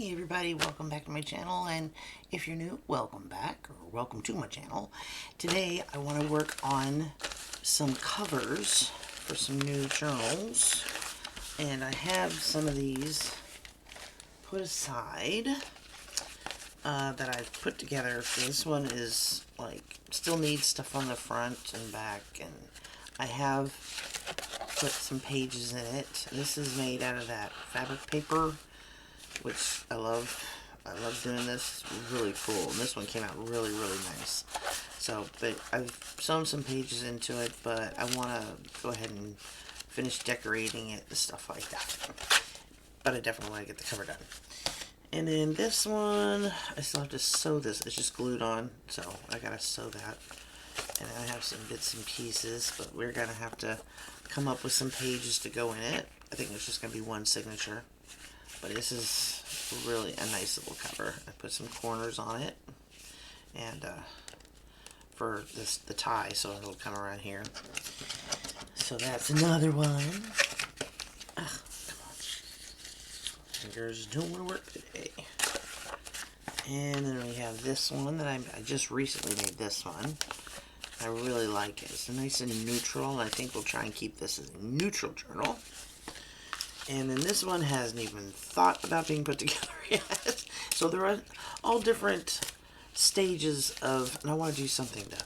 Hey everybody, welcome back to my channel, and if you're new, welcome back, or welcome to my channel. Today I want to work on some covers for some new journals, and I have some of these put aside that I've put together. This one is like, still needs stuff on the front and back, and I have put some pages in it. This is made out of that fabric paper, which I love. I love doing this. Really cool. And this one came out really, really nice. So, but I've sewn some pages into it, but I want to go ahead and finish decorating it and stuff like that. But I definitely want to get the cover done. And then this one, I still have to sew this. It's just glued on, so I gotta sew that. And I have some bits and pieces, but we're gonna have to come up with some pages to go in it. I think it's just gonna be one signature. But this is really a nice little cover. I put some corners on it, and for the tie, so it'll come around here. So that's another one. Ugh, come on. Fingers don't want to work today. And then we have this one that I just recently made this one. I really like it. It's nice and neutral, and I think we'll try and keep this as a neutral journal. And then this one hasn't even thought about being put together yet. So there are all different stages of, and I want to do something to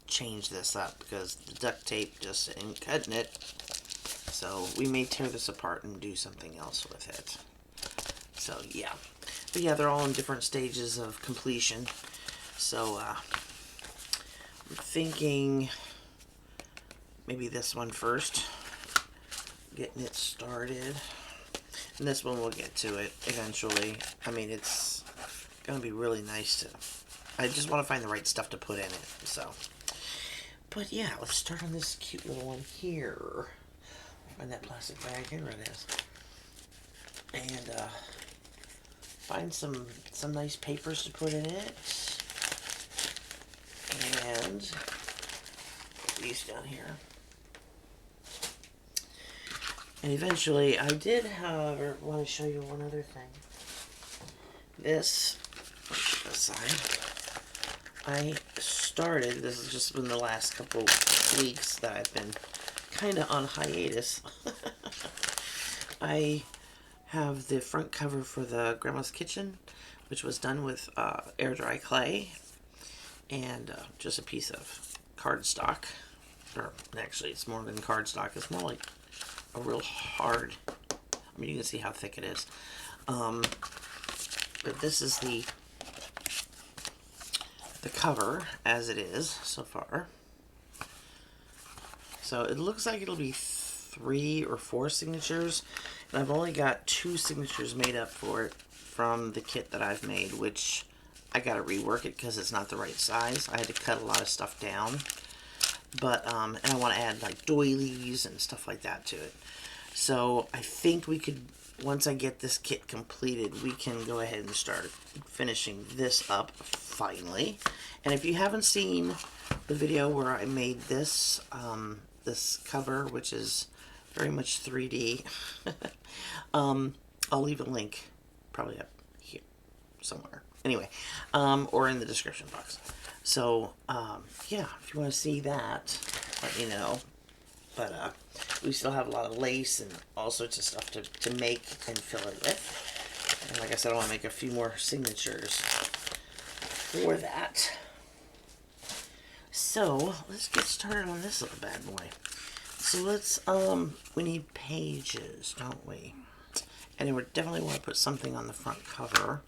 change this up because the duct tape just ain't cutting it. So we may tear this apart and do something else with it. So yeah. But yeah, they're all in different stages of completion. So I'm thinking maybe this one first. Getting it started, and this one we'll get to it eventually. I mean, it's gonna be really nice to, I just want to find the right stuff to put in it. So, but yeah, let's start on this cute little one here. Find that plastic bag. Here it is, and find some nice papers to put in it, and put these down here. And eventually, I did, however, want to show you one other thing. This aside, I started, this has just been the last couple weeks that I've been kind of on hiatus. I have the front cover for the Grandma's Kitchen, which was done with air dry clay and just a piece of cardstock. Or actually, it's more than cardstock, it's more like a real hard, I mean, you can see how thick it is. But this is the cover as it is so far. So it looks like it'll be 3 or 4 signatures, and I've only got 2 signatures made up for it from the kit that I've made, which I gotta rework it because it's not the right size. I had to cut a lot of stuff down. But, and I want to add like doilies and stuff like that to it. So I think we could, once I get this kit completed, we can go ahead and start finishing this up finally. And if you haven't seen the video where I made this, this cover, which is very much 3D, I'll leave a link probably up here somewhere. Anyway, or in the description box. So, yeah, if you want to see that, let me know. But, we still have a lot of lace and all sorts of stuff to make and fill it with. And like I said, I want to make a few more signatures for that. So, let's get started on this little bad boy. So let's, we need pages, don't we? And then we definitely want to put something on the front cover.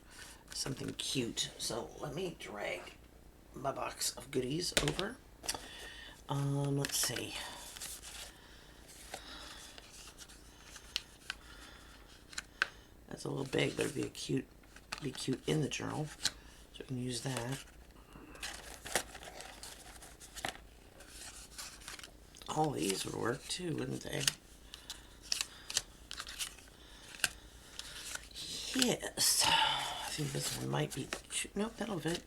Something cute. So, let me drag my box of goodies over. Let's see. That's a little big, but it'd be cute in the journal. So we can use that. All these would work too, wouldn't they? Yes. I think this one might be, nope, that'll fit.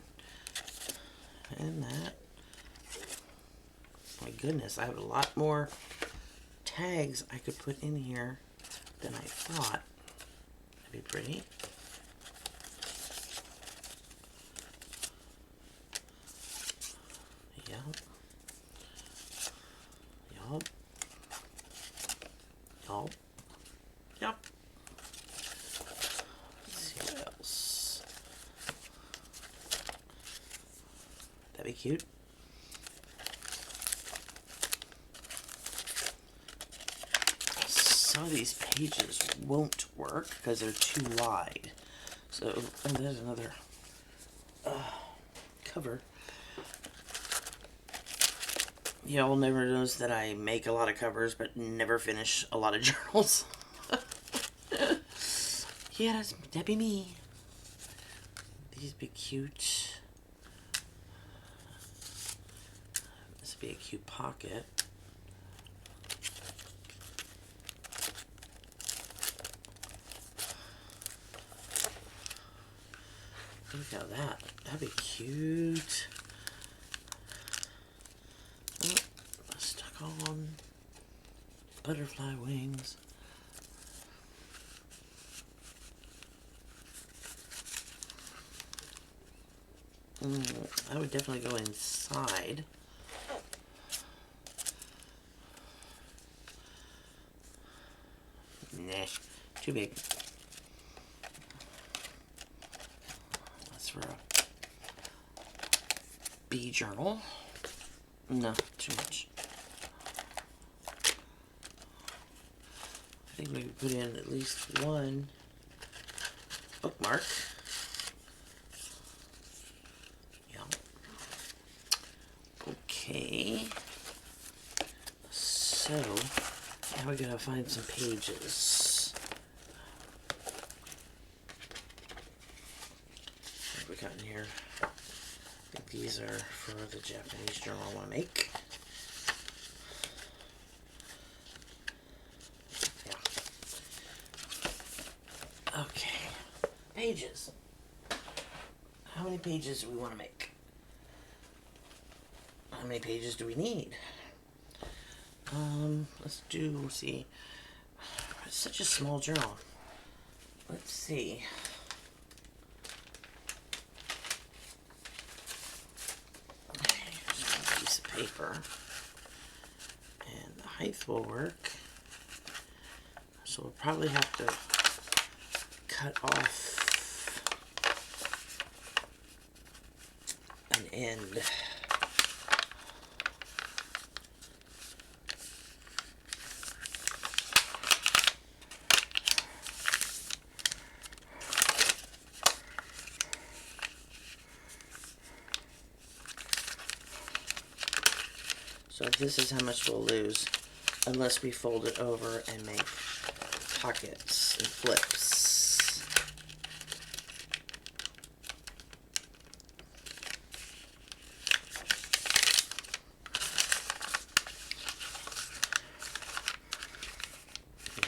And that. My goodness, I have a lot more tags I could put in here than I thought. That'd be pretty. Yep. Yup. Yup. Yep. Let's see what else. That'd be cute. Some of these pages won't work because they're too wide. So, oh, there's another cover. Y'all never notice that I make a lot of covers but never finish a lot of journals. Yeah, that'd be me. These be cute. This would be a cute pocket. Look at that. That'd be cute. Oh, stuck on butterfly wings. I would definitely go inside. Nah, too big. That's for a bee journal. No, too much. I think we could put in at least one bookmark. Yeah. Okay. So, now we gotta find some pages. What we got in here? I think these are for the Japanese journal I want to make. Okay, pages. How many pages do we want to make? How many pages do we need? Let's see. It's such a small journal. Let's see. Here's one piece of paper. And the height will work. So we'll probably have to cut off an end. So this is how much we'll lose unless we fold it over and make pockets and flips.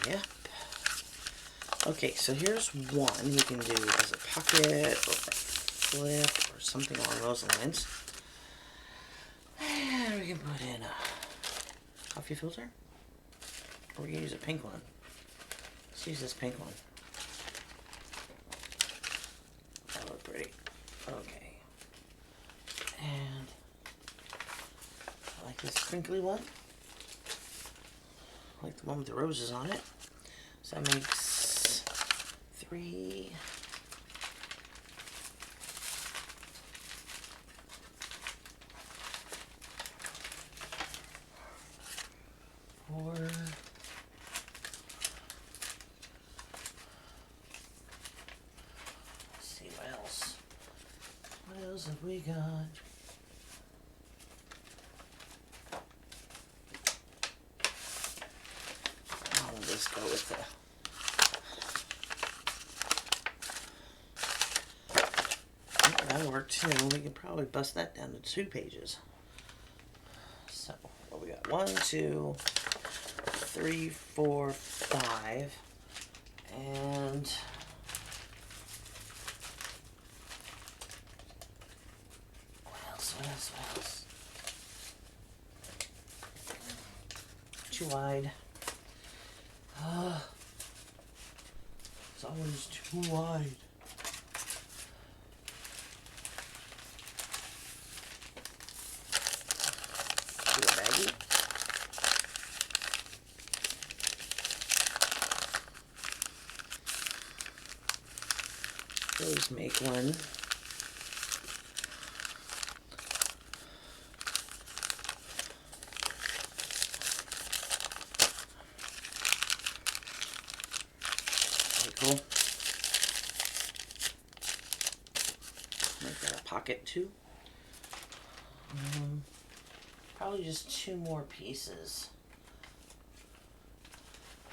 Yep. Okay, so here's one we can do as a pocket or a flip or something along those lines. And we can put in a coffee filter. Or we can use a pink one. Let's use this pink one. That'll look pretty. Okay. And I like this crinkly one. I like the one with the roses on it. So that makes 3. 4. Let's see what else. What else have we got? I'll just go with the that'll work too. We can probably bust that down to 2 pages. So, what we got? 1, 2, 3, 4, 5, and what else? Too wide. So always too wide. See the baggie? Those make one. Cool. Make that a pocket too. Probably just 2 more pieces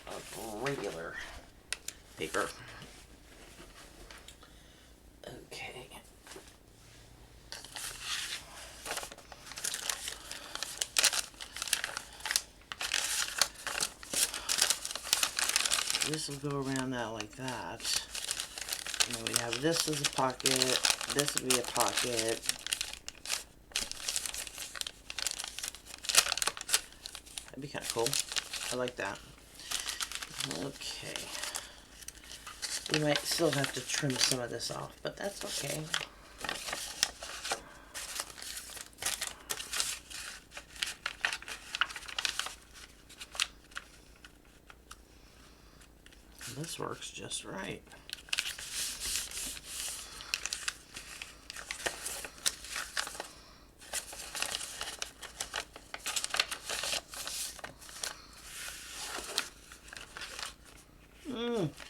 of regular paper. Okay. This will go around that like that. And then we have this as a pocket. This would be a pocket. That'd be kind of cool. I like that. Okay. We might still have to trim some of this off, but that's okay. This works just right.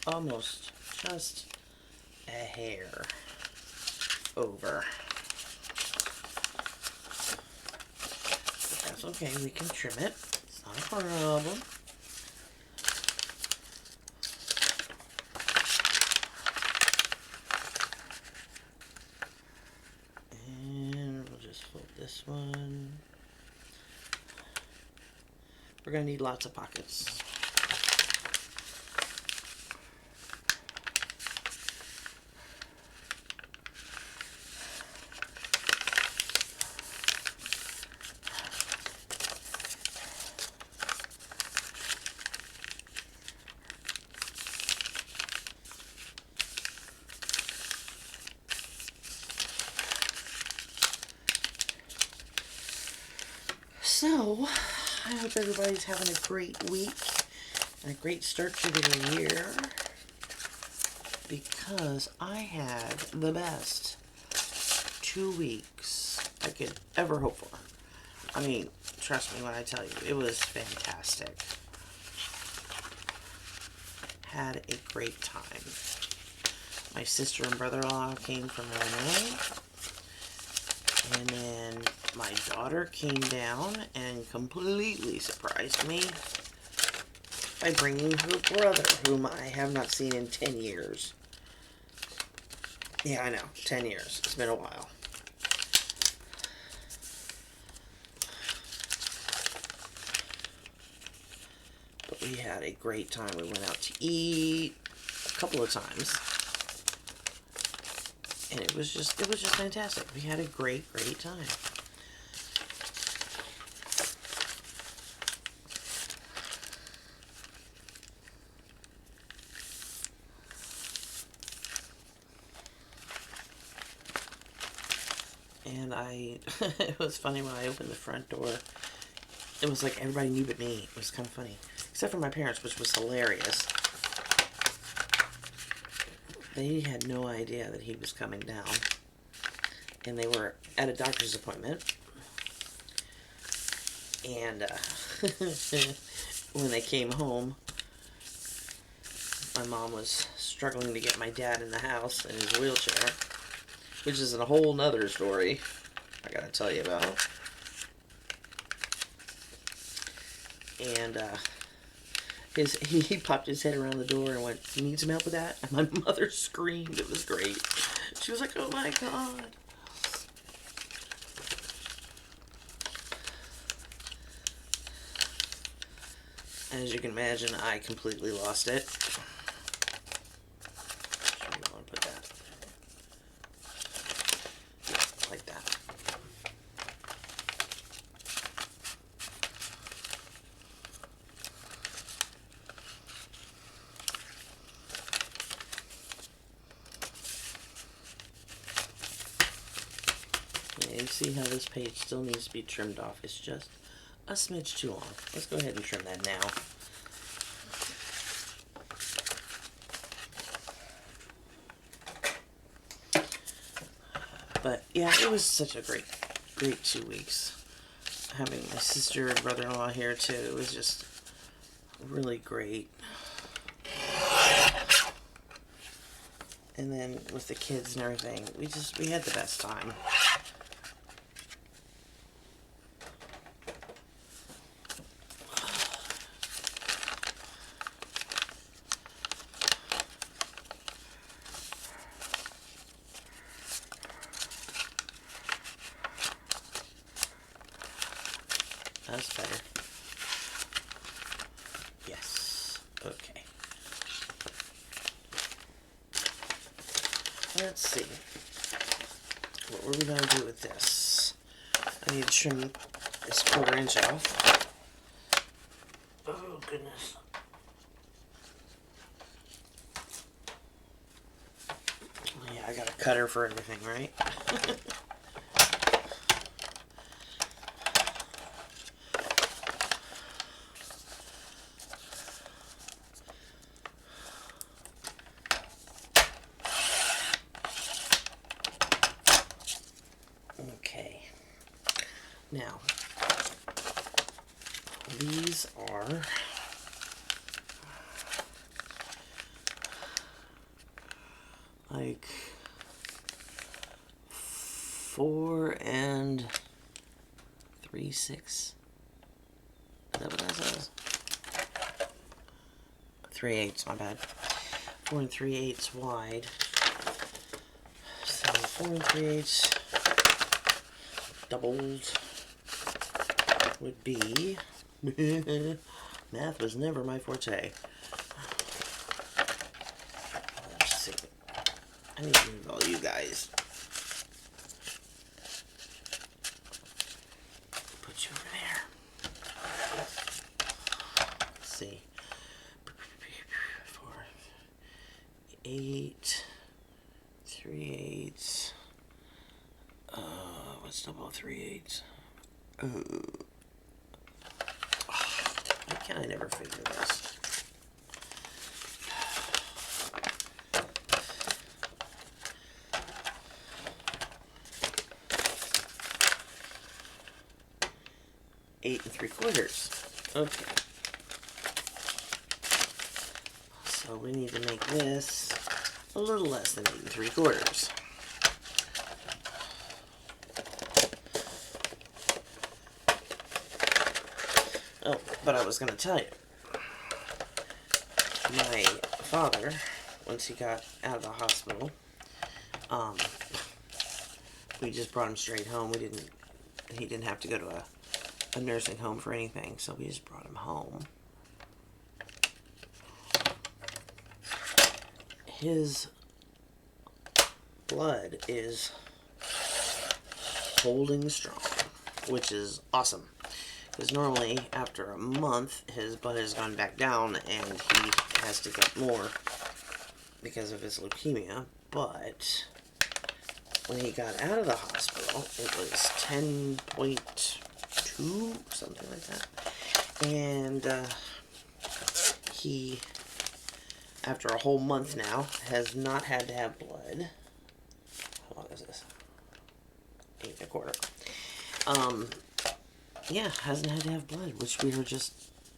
Almost just a hair over. But that's okay, we can trim it. It's not a problem. And we'll just fold this one. We're going to need lots of pockets. So, I hope everybody's having a great week and a great start to their year, because I had the best 2 weeks I could ever hope for. I mean, trust me when I tell you, it was fantastic. Had a great time. My sister and brother-in-law came from Illinois. And then my daughter came down and completely surprised me by bringing her brother, whom I have not seen in 10 years. Yeah, I know, 10 years. It's been a while. But we had a great time. We went out to eat a couple of times. And it was just fantastic. We had a great time. And it was funny when I opened the front door. It was like everybody knew but me. It was kind of funny. Except for my parents, which was hilarious. They had no idea that he was coming down. And they were at a doctor's appointment. And when they came home, my mom was struggling to get my dad in the house in his wheelchair, which is a whole nother story I gotta tell you about. And he popped his head around the door and went, "You need some help with that?" And my mother screamed. It was great. She was like, "Oh my God." As you can imagine, I completely lost it. Where do you want to put that? Yeah, like that. can see how this page still needs to be trimmed off. It's just a smidge too long. Let's go ahead and trim that now. But yeah, it was such a great 2 weeks. Having my sister and brother-in-law here too, it was just really great. And then with the kids and everything, we had the best time. That's better. Yes. Okay. Let's see. What were we going to do with this? I need to trim this 1/4 inch off. Oh, goodness. Yeah, I got a cutter for everything, right? Okay. Now, these are like 4 3/6. Is that what that says? 3/8, my bad. 4 3/8 wide. So 4 3/8 doubled would be math was never my forte. Let's see. I need to move all you guys. Put you over there. Let's see. 4 8 3/8. What's double 3/8? Why can I never figure this? Eight 3/4. Okay. So we need to make this a little less than 8 3/4. Oh, but I was going to tell you, my father, once he got out of the hospital, we just brought him straight home. He didn't have to go to a nursing home for anything, so we just brought him home. His blood is holding strong, which is awesome. Because normally, after a month, his blood has gone back down and he has to get more because of his leukemia. But when he got out of the hospital, it was 10.2, something like that. And he, after a whole month now, has not had to have blood. How long is this? 8 1/4. Yeah, hasn't had to have blood, which we were just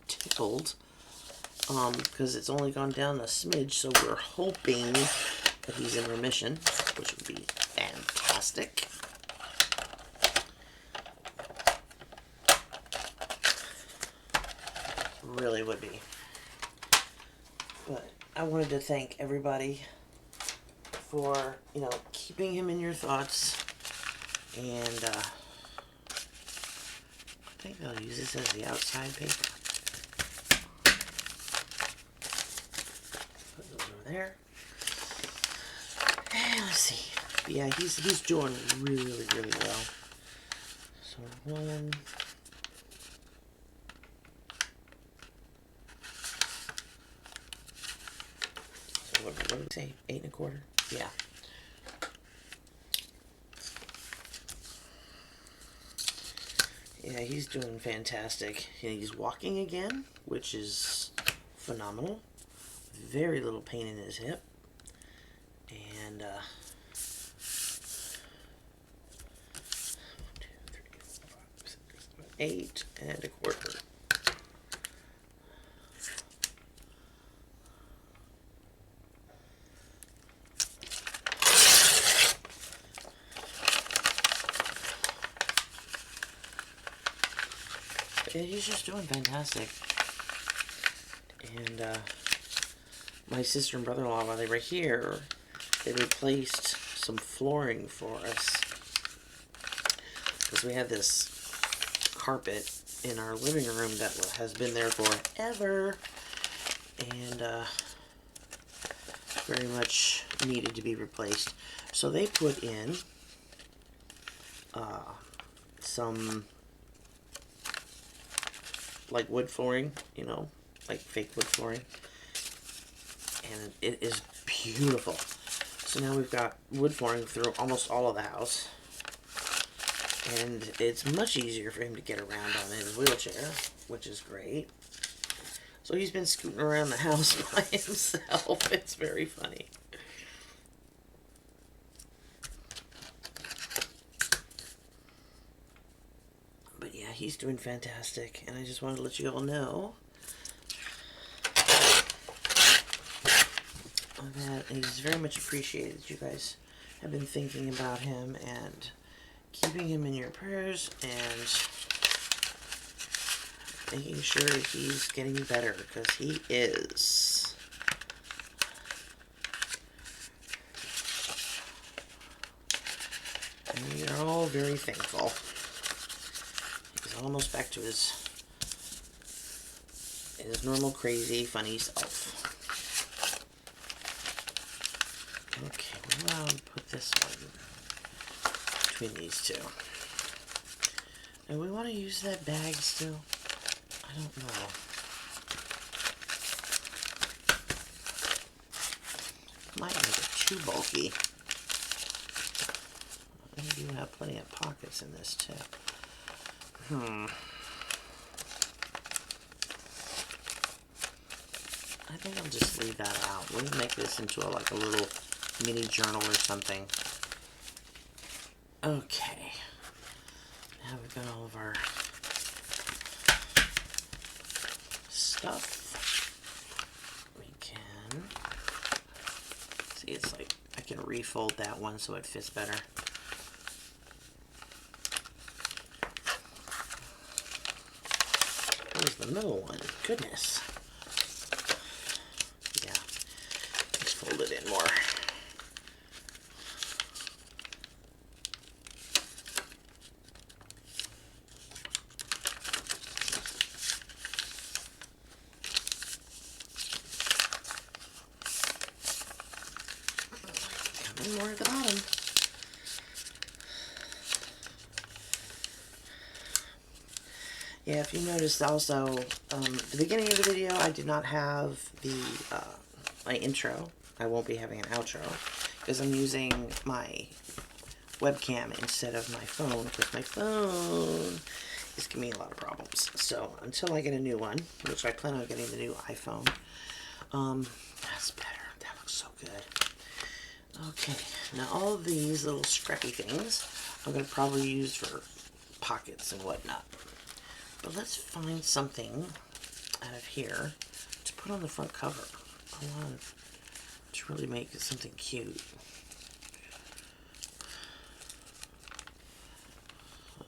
tickled, because it's only gone down a smidge, so we're hoping that he's in remission, which would be fantastic. Really would be. But I wanted to thank everybody for, keeping him in your thoughts, and, I think I'll use this as the outside paper. Put those over there. And let's see. But yeah, he's doing really, really well. So 1. So what did we say? 8 1/4? Yeah. Yeah, he's doing fantastic. He's walking again, which is phenomenal. Very little pain in his hip. And 1, 2, 3, 4, 5, 6, 7, 8 and a quarter. Yeah, he's just doing fantastic. And my sister and brother-in-law, while they were here, they replaced some flooring for us. Because we had this carpet in our living room that has been there forever. And very much needed to be replaced. So they put in some like wood flooring, you know, like fake wood flooring, and it is beautiful. So now we've got wood flooring through almost all of the house, and it's much easier for him to get around on his wheelchair, which is great. So he's been scooting around the house by himself. It's very funny. But yeah, he's doing fantastic, and I just wanted to let you all know that he's very much appreciated. You guys have been thinking about him and keeping him in your prayers and making sure he's getting better, because he is. And we are all very thankful. He's almost back to his normal, crazy, funny self. Okay, well, I'll put this one between these two. And we want to use that bag still? I don't know. Might make it too bulky. I do have plenty of pockets in this too. I think I'll just leave that out. We'll make this into like a little mini journal or something. Okay. Now we've got all of our stuff. We can see, it's like I can refold that one so it fits better. Where's the middle one? Goodness. Yeah, let's fold it in more. More at the bottom. Yeah, if you noticed also, the beginning of the video, I did not have the my intro. I won't be having an outro because I'm using my webcam instead of my phone, because my phone is giving me a lot of problems. So until I get a new one, which I plan on getting the new iPhone, that's better. That looks so good. Okay, now all of these little scrappy things I'm going to probably use for pockets and whatnot. But let's find something out of here to put on the front cover. I want to really make it something cute.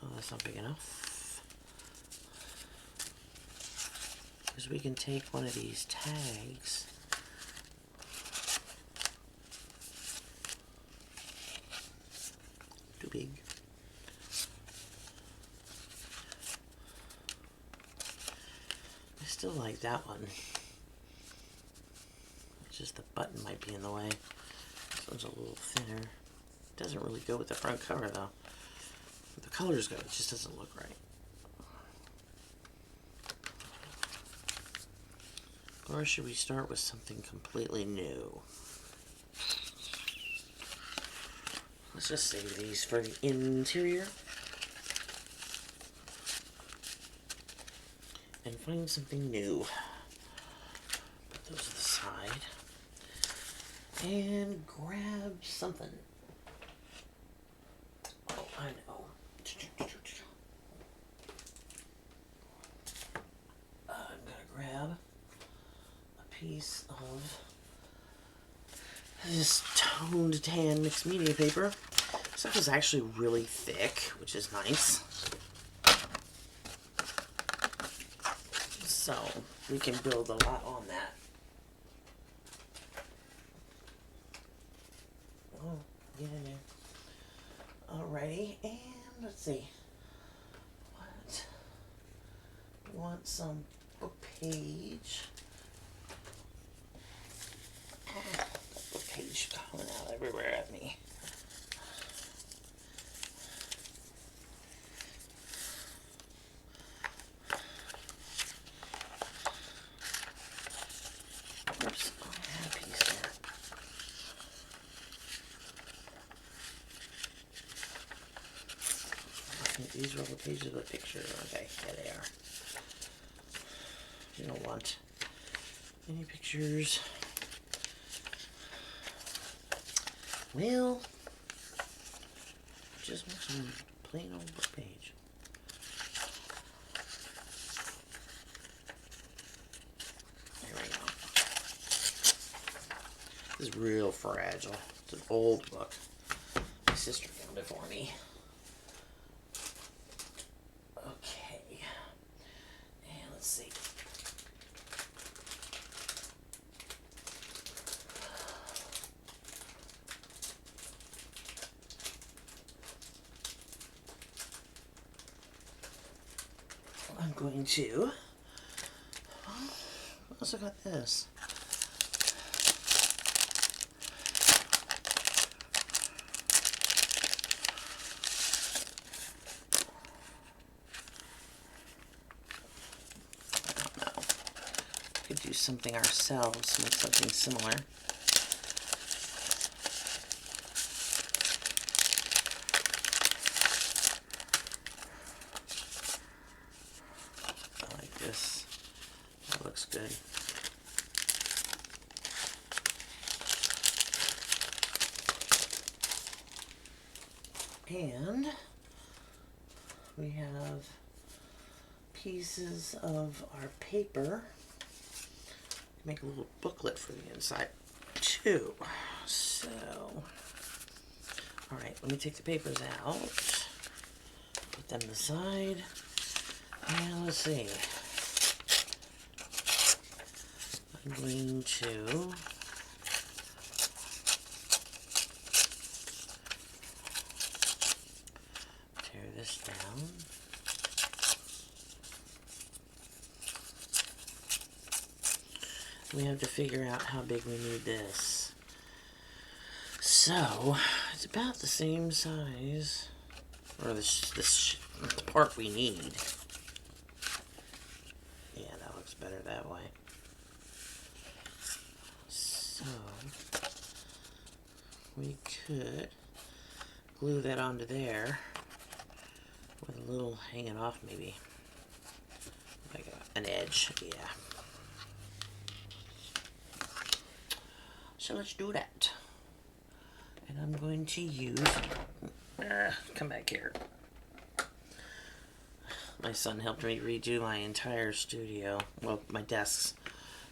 Oh, that's not big enough. Because we can take one of these tags. Too big. I still like that one. It's just the button might be in the way. This one's a little thinner. Doesn't really go with the front cover though. The color's good, it just doesn't look right. Or should we start with something completely new? Let's just save these for the interior. find something new. Put those to the side. And grab something. Oh, I know. I'm gonna grab a piece of this toned tan mixed media paper. This stuff is actually really thick, which is nice. So we can build a lot on that. Oh, get in there. Alrighty, and let's see. What? We want some book page. Book page coming out everywhere at me. Oops, I had a piece there. I think these are all the pages of the picture. Okay, yeah, they are. You don't want any pictures. Well, just want some plain old book page. There we go. This is real fragile. It's an old book. My sister found it for me. Okay. And let's see. I'm going to. I also got this. I don't know. We could do something ourselves, make something similar. I like this. That looks good. And we have pieces of our paper. Make a little booklet for the inside too. So, all right, let me take the papers out, put them aside, and let's see. I'm going to tear this down. We have to figure out how big we need this. So, it's about the same size, or this part we need. Yeah, that looks better that way. So, we could glue that onto there with a little hanging off maybe. Like an edge, yeah. So let's do that. And I'm going to use, come back here. My son helped me redo my entire studio, well, my desks,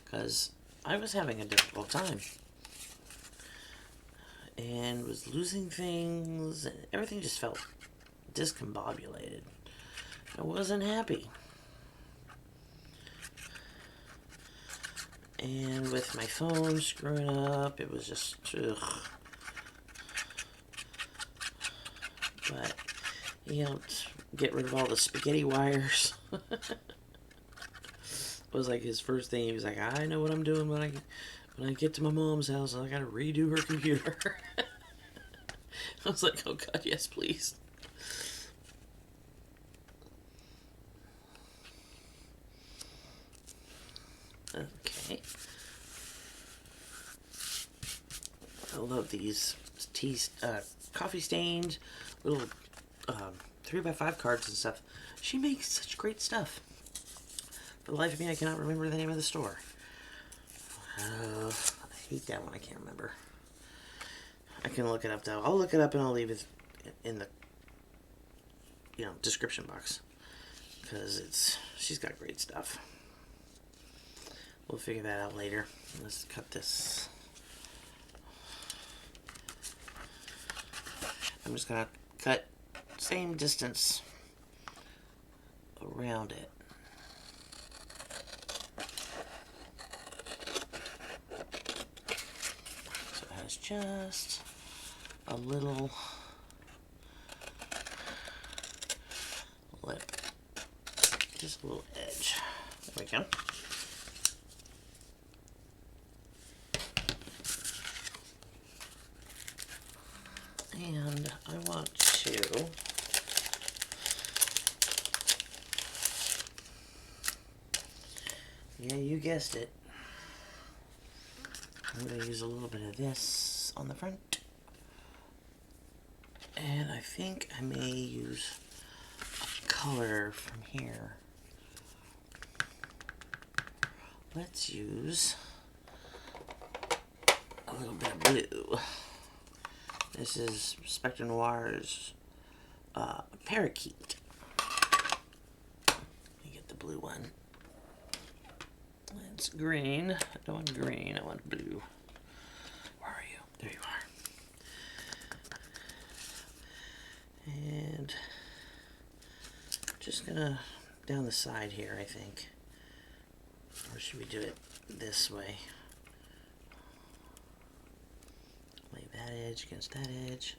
because I was having a difficult time. And was losing things, and everything just felt discombobulated. I wasn't happy. And with my phone screwing up, it was just, ugh. But he helped get rid of all the spaghetti wires. It was like his first thing. He was like, I know what I'm doing when I get to my mom's house. I gotta redo her computer. I was like, oh God, yes, please. Okay. I love these coffee stained little 3x5 cards and stuff. She makes such great stuff. For the life of me, I cannot remember the name of the store. I hate that one. I can't remember. I can look it up though. I'll look it up and I'll leave it in the description box, because she's got great stuff. We'll figure that out later. Let's cut this. I'm just gonna cut same distance around it. So it has just a little lip, just a little edge. There we go. And I want to yeah, you guessed it. I'm going to use a little bit of this on the front. And I think I may use a color from here. Let's use a little bit of blue. This is Spectre Noir's Parakeet. Let me get the blue one. It's green. I don't want green, I want blue. Where are you? There you are. And just gonna down the side here, I think. Or should we do it this way? Lay that edge against that edge.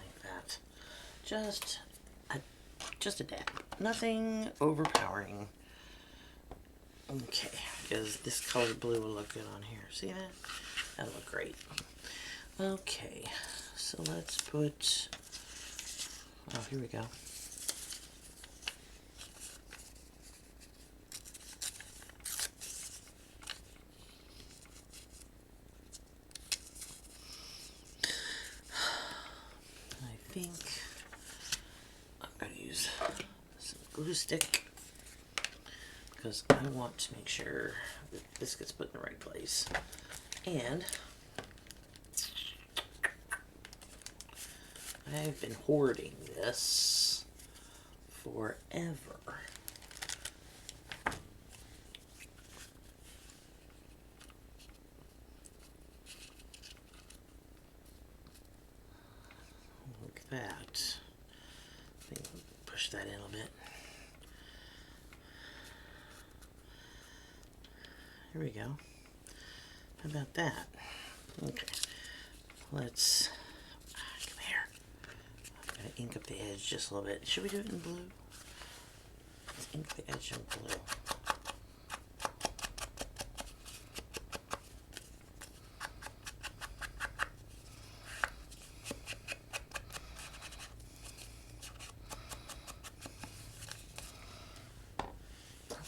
Like that. Just a dab. Nothing overpowering. Okay, because this color blue will look good on here. See that? That'll look great. Okay, so let's put, oh, here we go. I think I'm going to use some glue stick, because I want to make sure that this gets put in the right place. And I've been hoarding this forever. Like that. I think we'll push that in a little bit. Here we go. How about that? Okay. Let's come here. I'm gonna ink up the edge just a little bit. Should we do it in blue? Let's ink the edge in blue.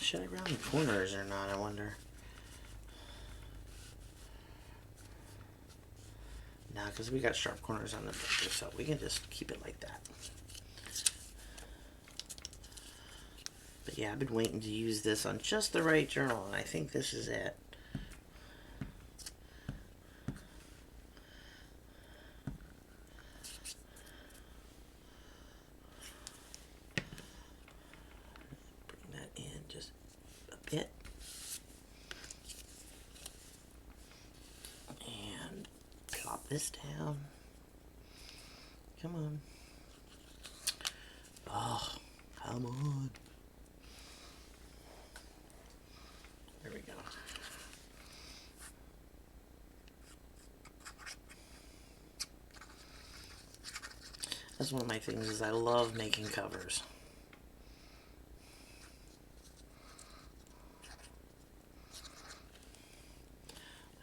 Should I round the corners or not, I wonder? Nah, because we got sharp corners on the picture, so we can just keep it like that. But yeah, I've been waiting to use this on just the right journal, and I think this is it. Bring that in just a bit. And plop this down. Come on. Oh, come on. There we go. That's one of my things, is I love making covers.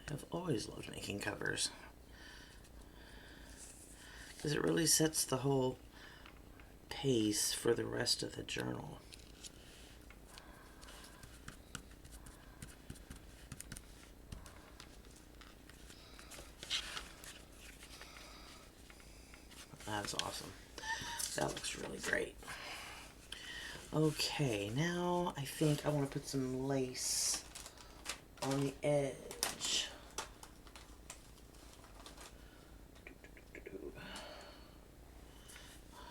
I've always loved making covers because it really sets the whole pace for the rest of the journal. That's awesome. That looks really great. Okay, now I think I want to put some lace on the edge.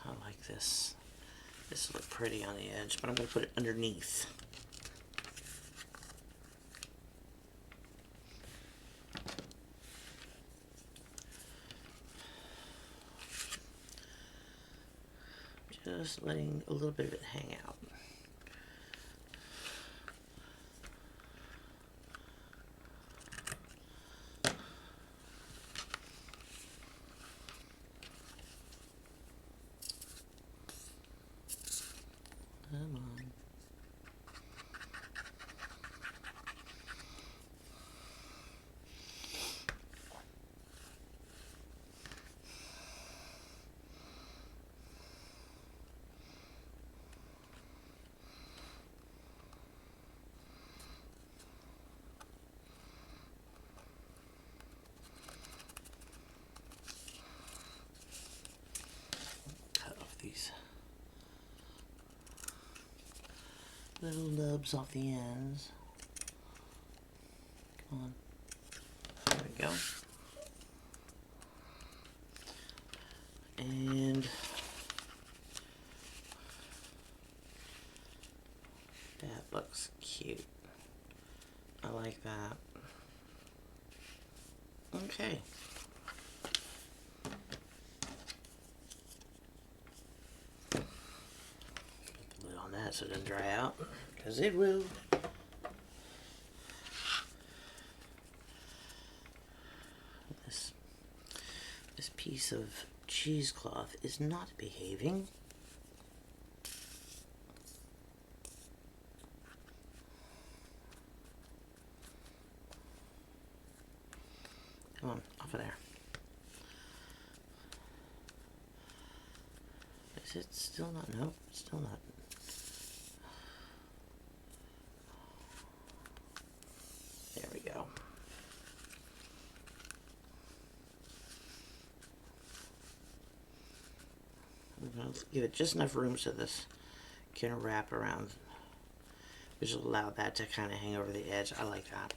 I like this. This will look pretty on the edge, but I'm going to put it underneath. Just letting a little bit of it hang out. Come on. Cut off these little nubs off the ends. Come on. There we go. And that looks cute. I like that. Okay. Put the lid on that so it doesn't dry out, because it will. This piece of cheesecloth is not behaving. Come on, off of there. Is it still not? Nope, still not. There we go. I'm going to give it just enough room so this can wrap around, which will allow that to kind of hang over the edge. I like that.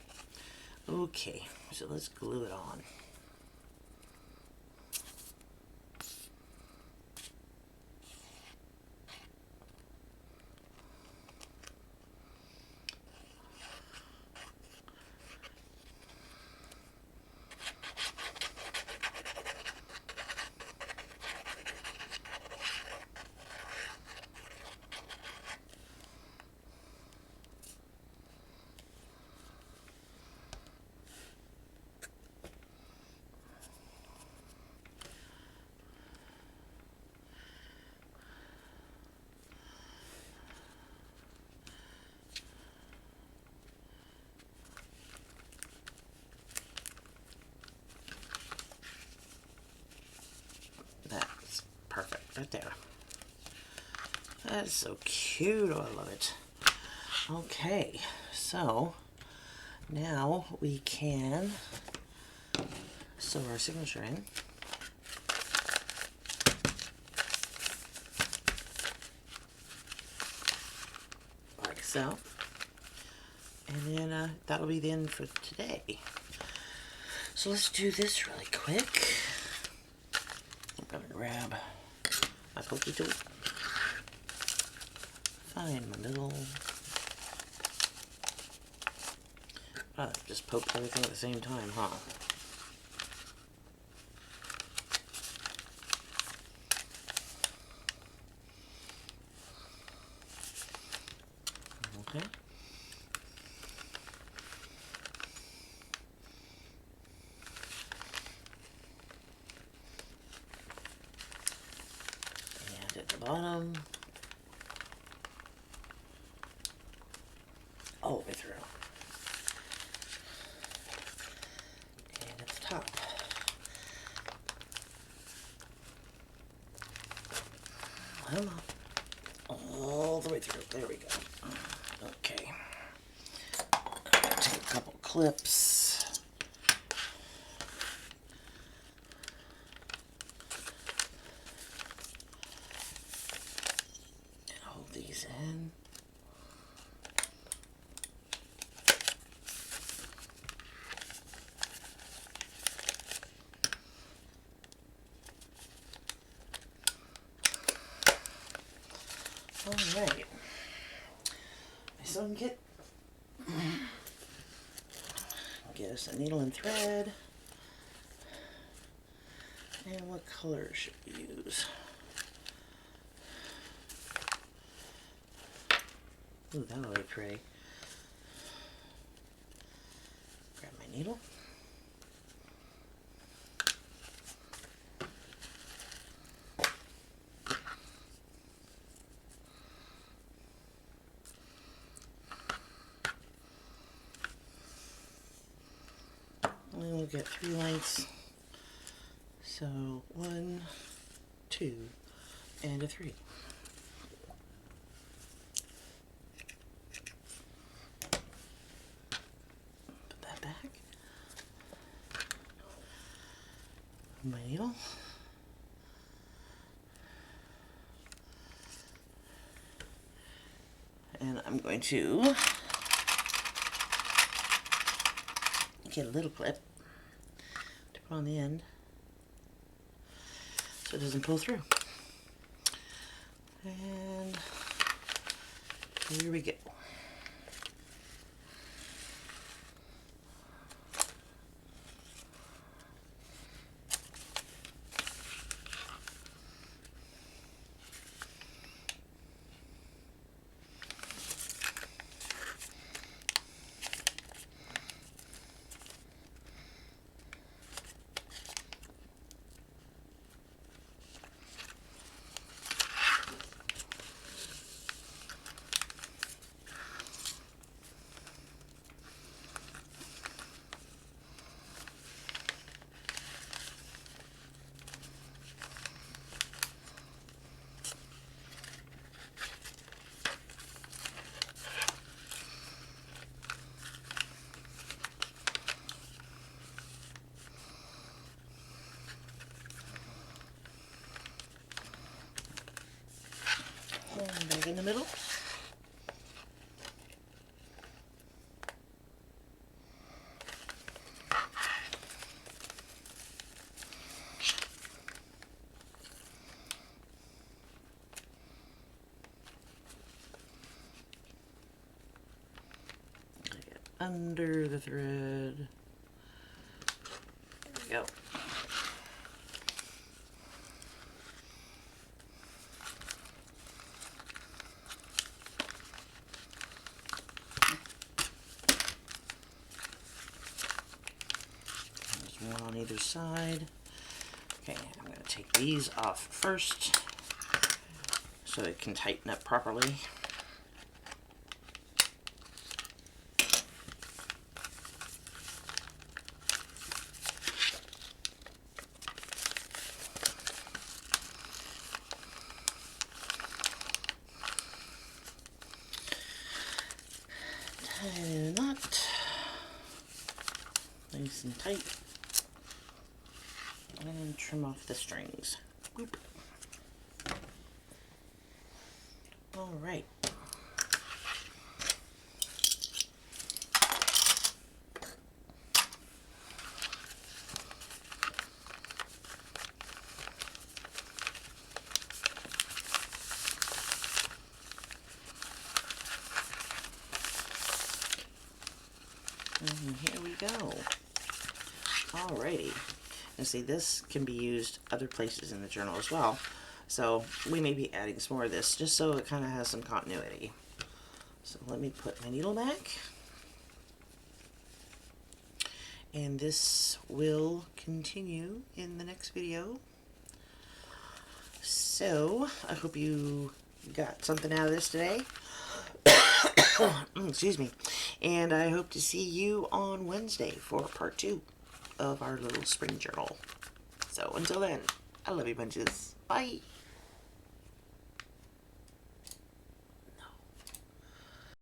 Okay, so let's glue it on. That's perfect right there. That's so cute. Oh, I love it. Okay, so now we can sew our signature in. Like so. And then that'll be the end for today. So let's do this really quick. I'm gonna grab my pokey tool. Find my little... just poke everything at the same time, huh? Okay. And at the bottom, all the way through. Come on. All the way through. There we go. Okay. Take a couple clips. And hold these in. All right. My sewing kit. Get us a needle and thread. And what color should we use? Ooh, that'll be pretty. Grab my needle. And we'll get 3 lengths. So 1, 2, and a 3. Put that back. My needle. And I'm going to get a little clip to put on the end so it doesn't pull through. And here we go. And back in the middle. Get under the thread. There we go. One on either side. Okay, I'm going to take these off first so it can tighten up properly. Tie the knot nice and tight. And trim off the strings. Boop. All right. And here we go. Alrighty. And see, this can be used other places in the journal as well. So we may be adding some more of this just so it kind of has some continuity. So let me put my needle back. And this will continue in the next video. So I hope you got something out of this today. Excuse me. And I hope to see you on Wednesday for part 2 of our little spring journal. So until then, I love you bunches. Bye.